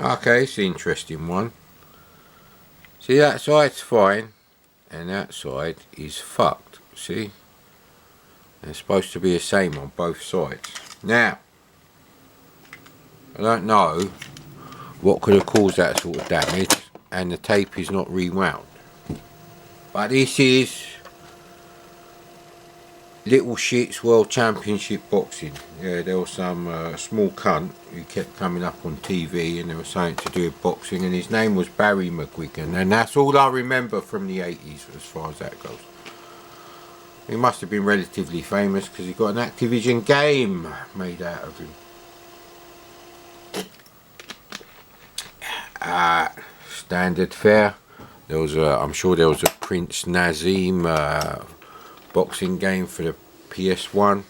Okay, it's an interesting one. See, that side's fine, and that side is fucked. See? They're supposed to be the same on both sides. Now, I don't know what could have caused that sort of damage, and the tape is not rewound. But this is Little Shit's World Championship Boxing. Yeah, there was some small cunt who kept coming up on TV, and there was something to do with boxing, and his name was Barry McGuigan, and that's all I remember from the 80s as far as that goes. He must have been relatively famous because he got an Activision game made out of him. Standard fare. There was I'm sure there was a Prince Nazim boxing game for the PS1.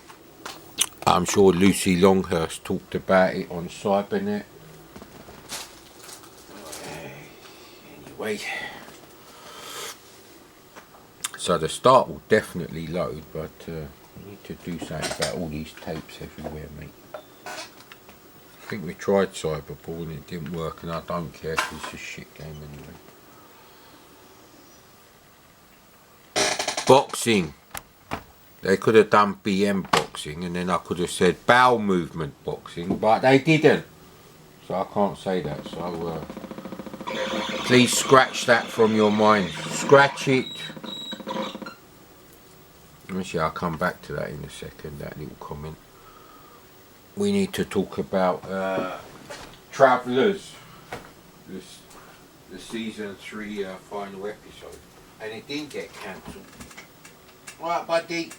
I'm sure Lucy Longhurst talked about it on Cybernet. Anyway, so the start will definitely load, but we need to do something about all these tapes everywhere, mate. I think we tried Cyberball and it didn't work, and I don't care because it's a shit game anyway. Boxing. They could have done BM boxing, and then I could have said bowel movement boxing, but they didn't. So I can't say that. So please scratch that from your mind. Scratch it. Actually, I'll come back to that in a second, that little comment. We need to talk about Travellers. The season 3 final episode. And it didn't get cancelled. Right, buddy.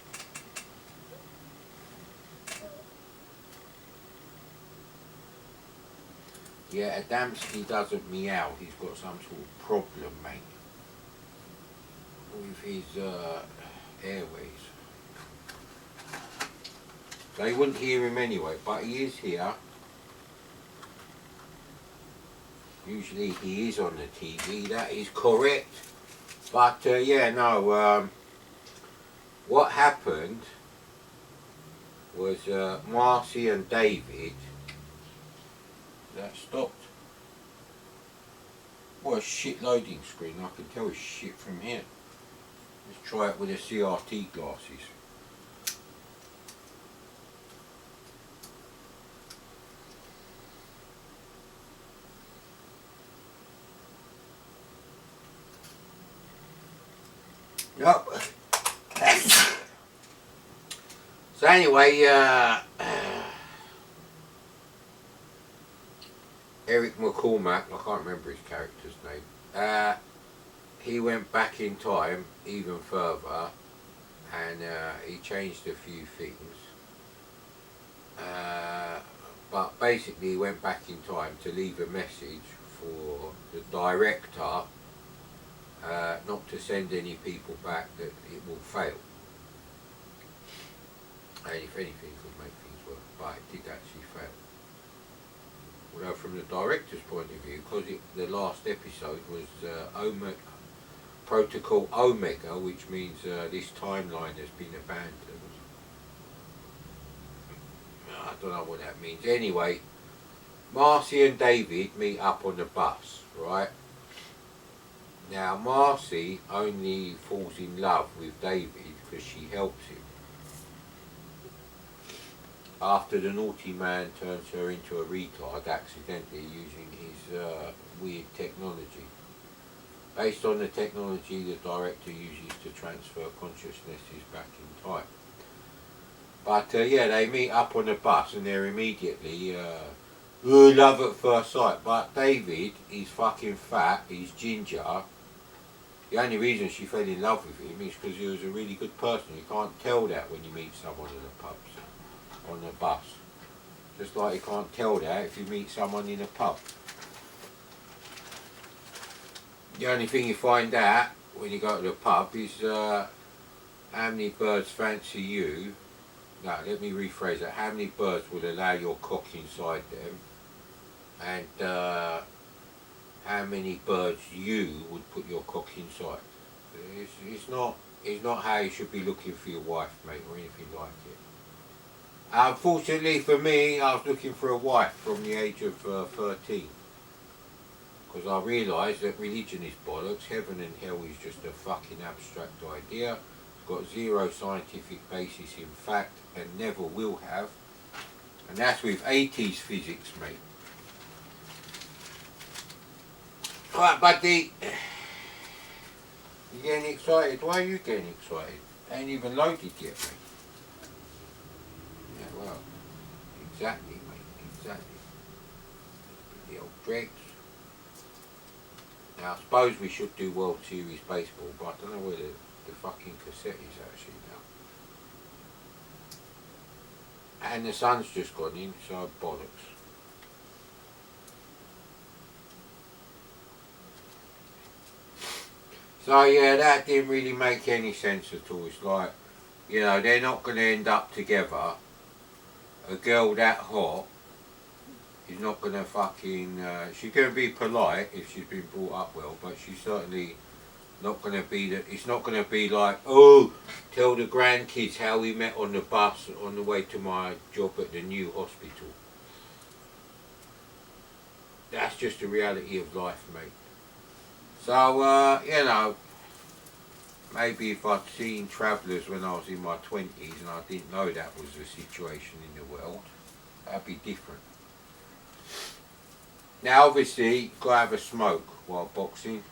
Yeah, Adamski doesn't meow. He's got some sort of problem, mate, with his airways. So you wouldn't hear him anyway, but he is here. Usually he is on the TV, that is correct. But yeah, no, what happened was Marcy and David, that stopped. What a shit loading screen, I can tell it's shit from here. Let's try it with the CRT glasses. Yep. So anyway, Eric McCormack, I can't remember his character's name, he went back in time even further, and he changed a few things, but basically he went back in time to leave a message for the director not to send any people back, that it will fail, and if anything could make things work, but it did actually fail. Although from the director's point of view, because the last episode was Protocol Omega, which means this timeline has been abandoned. I don't know what that means. Anyway, Marcy and David meet up on the bus, right? Now Marcy only falls in love with David because she helps him. After the naughty man turns her into a retard accidentally using his weird technology. Based on the technology the director uses to transfer consciousnesses back in time. But yeah, they meet up on the bus and they're immediately love at first sight. But David, he's fucking fat, he's ginger. The only reason she fell in love with him is because he was a really good person. You can't tell that when you meet someone in the pubs, on the bus. Just like you can't tell that if you meet someone in a pub. The only thing you find out when you go to the pub is how many birds fancy you. No, let me rephrase that. How many birds would allow your cock inside them, and how many birds you would put your cock inside. It's not how you should be looking for your wife, mate, or anything like it. Unfortunately for me, I was looking for a wife from the age of 13. because I realise that religion is bollocks, heaven and hell is just a fucking abstract idea, it's got zero scientific basis in fact and never will have, and that's with 80s physics, mate. Right, buddy, you getting excited? Why are you getting excited? Ain't even loaded yet, mate. Yeah, well, exactly, mate, exactly. The old dregs. Now, I suppose we should do World Series baseball, but I don't know where the fucking cassette is actually now. And the sun's just gone in, so bollocks. So yeah, that didn't really make any sense at all. It's like, you know, they're not going to end up together. A girl that hot is not going to fucking, she's going to be polite if she's been brought up well, but she's certainly not going to be, it's not going to be like, oh, tell the grandkids how we met on the bus on the way to my job at the new hospital. That's just the reality of life, mate. So, you know, maybe if I'd seen Travellers when I was in my 20s and I didn't know that was the situation in the world, that'd be different. Now, obviously, you've got to have a smoke while boxing.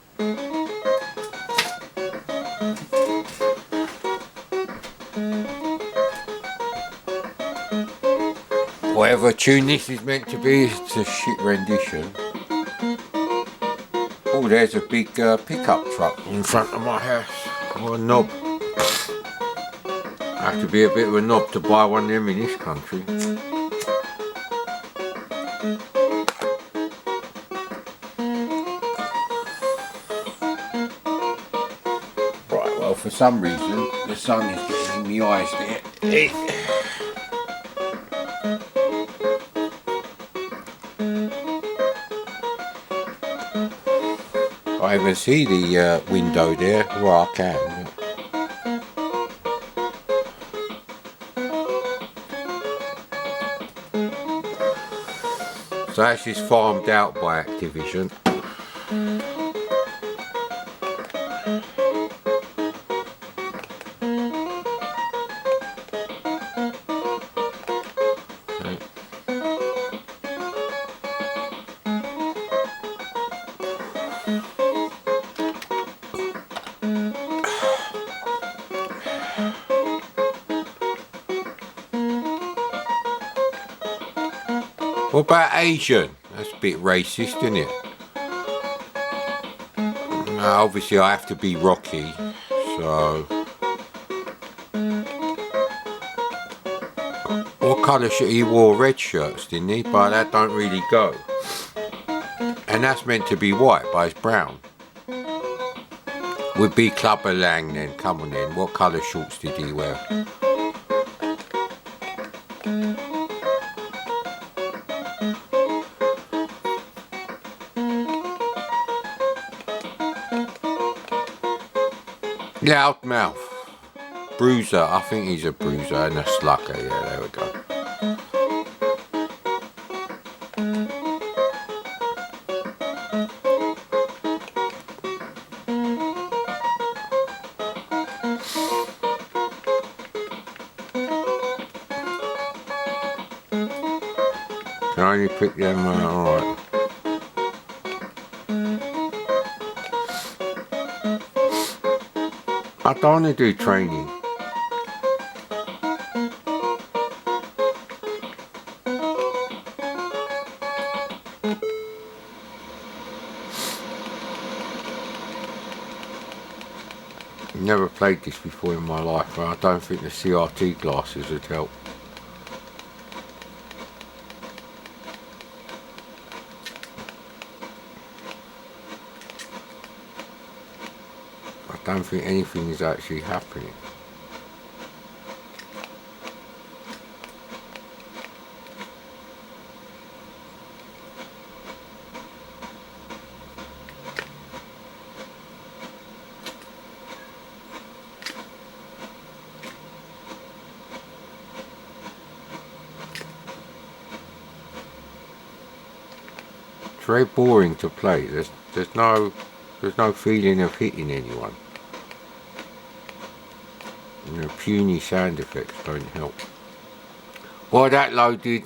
Whatever tune this is meant to be, it's a shit rendition. Oh, there's a big pickup truck in front of my house. What a knob. I have to be a bit of a knob to buy one of them in this country. Right, well, for some reason, the sun is getting in my eyes there. I even see the window there. Well, I can. So that's just farmed out by Activision. What about Asian? That's a bit racist, isn't it? Now, obviously I have to be Rocky, so... What colour shirt? He wore red shirts, didn't he? But that don't really go. And that's meant to be white, but it's brown. Would be Clubber Lang then, come on then. What colour shorts did he wear? Loudmouth. Bruiser, I think he's a bruiser and a slugger, yeah, there we go. Can I only pick them, alright. I don't want to do training. Never played this before in my life, but I don't think the CRT glasses would help. I don't think anything is actually happening. very boring to play. There's no feeling of hitting anyone. You know, puny sound effects don't help. While that loaded,